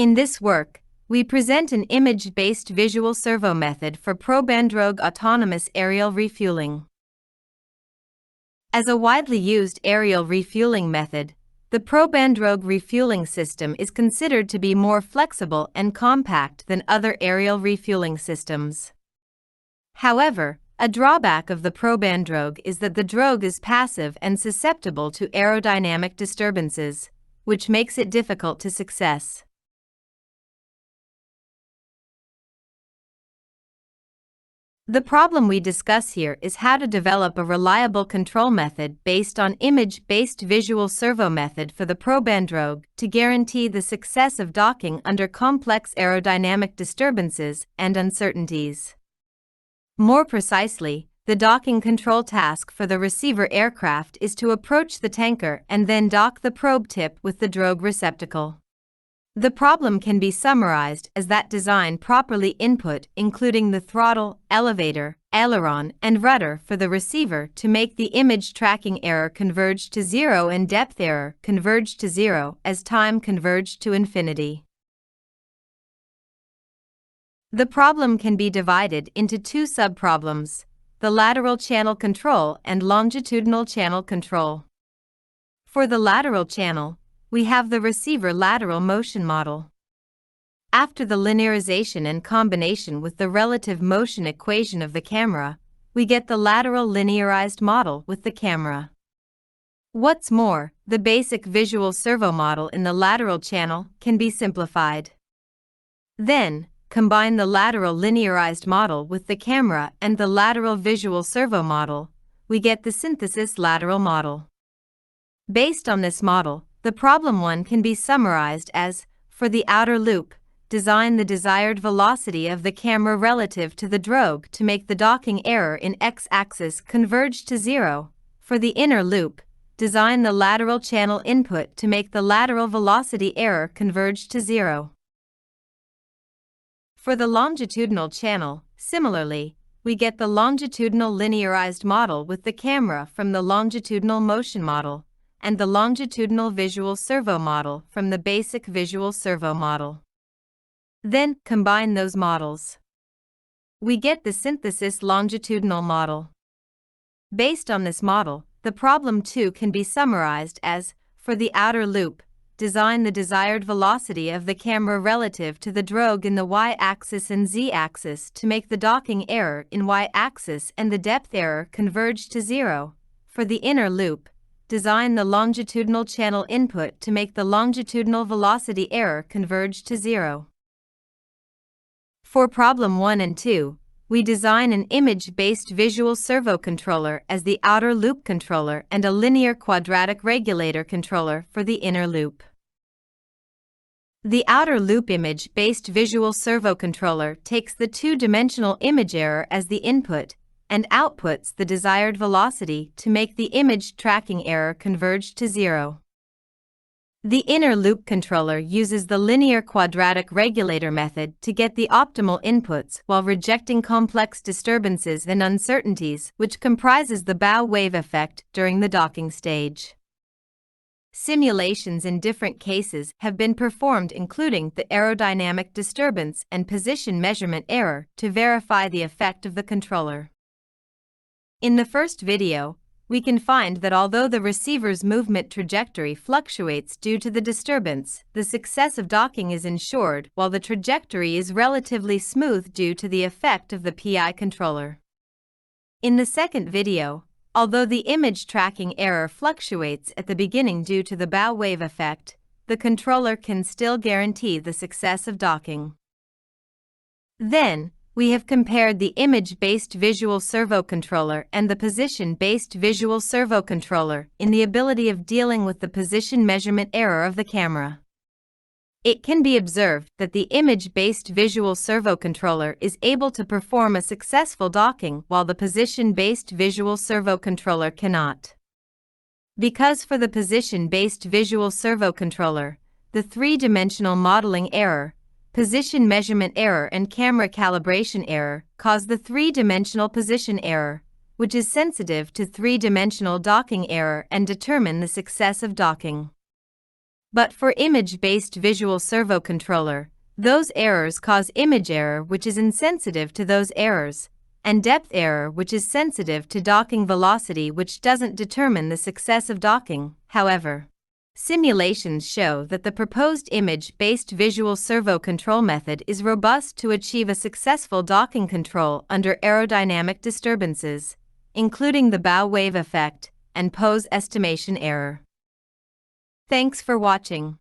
In this work, we present an image-based visual servo method for Drogue autonomous aerial refueling. As a widely used aerial refueling method, the Drogue refueling system is considered to be more flexible and compact than other aerial refueling systems. However, a drawback of the Drogue is that the Drogue is passive and susceptible to aerodynamic disturbances, which makes it difficult to success. The problem we discuss here is how to develop a reliable control method based on image-based visual servo method for the Drogue to guarantee the success of docking under complex aerodynamic disturbances and uncertainties. More precisely, the docking control task for the receiver aircraft is to approach the tanker and then dock the probe tip with the Drogue receptacle. The problem can be summarized as that design properly input including the throttle, elevator, aileron, and rudder for the receiver to make the image tracking error converge to zero and depth error converge to zero as time converged to infinity. The problem can be divided into two subproblems: the lateral channel control and longitudinal channel control. For the lateral channel, we have the receiver lateral motion model. After the linearization and combination with the relative motion equation of the camera, we get the lateral linearized model with the camera. What's more, the basic visual servo model in the lateral channel can be simplified. Then, combine the lateral linearized model with the camera and the lateral visual servo model, we get the synthesis lateral model. Based on this model, the problem 1 can be summarized as, for the outer loop, design the desired velocity of the camera relative to the Drogue to make the docking error in x-axis converge to zero. For the inner loop, design the lateral channel input to make the lateral velocity error converge to zero. For the longitudinal channel, similarly, we get the longitudinal linearized model with the camera from the longitudinal motion model, and the longitudinal visual servo model from the basic visual servo model. Then, combine those models. We get the synthesis longitudinal model. Based on this model, the problem 2 can be summarized as, for the outer loop, design the desired velocity of the camera relative to the Drogue in the y-axis and z-axis to make the docking error in y-axis and the depth error converge to zero. For the inner loop, design the longitudinal channel input to make the longitudinal velocity error converge to zero. For problem 1 and 2, we design an image-based visual servo controller as the outer loop controller and a linear quadratic regulator controller for the inner loop. The outer loop image-based visual servo controller takes the two-dimensional image error as the input and outputs the desired velocity to make the image tracking error converge to zero. The inner loop controller uses the linear quadratic regulator method to get the optimal inputs while rejecting complex disturbances and uncertainties, which comprises the bow wave effect during the docking stage. Simulations in different cases have been performed, including the aerodynamic disturbance and position measurement error, to verify the effect of the controller. In the first video, we can find that although the receiver's movement trajectory fluctuates due to the disturbance, the success of docking is ensured while the trajectory is relatively smooth due to the effect of the PI controller. In the second video, although the image tracking error fluctuates at the beginning due to the bow wave effect, the controller can still guarantee the success of docking. Then, we have compared the image-based visual servo controller and the position-based visual servo controller in the ability of dealing with the position measurement error of the camera. It can be observed that the image-based visual servo controller is able to perform a successful docking while the position-based visual servo controller cannot. Because for the position-based visual servo controller, the three-dimensional modeling error, position measurement error and camera calibration error cause the three-dimensional position error, which is sensitive to three-dimensional docking error and determine the success of docking. But for image-based visual servo controller, those errors cause image error, which is insensitive to those errors, and depth error, which is sensitive to docking velocity, which doesn't determine the success of docking. However, simulations show that the proposed image-based visual servo control method is robust to achieve a successful docking control under aerodynamic disturbances, including the bow wave effect and pose estimation error. Thanks for watching.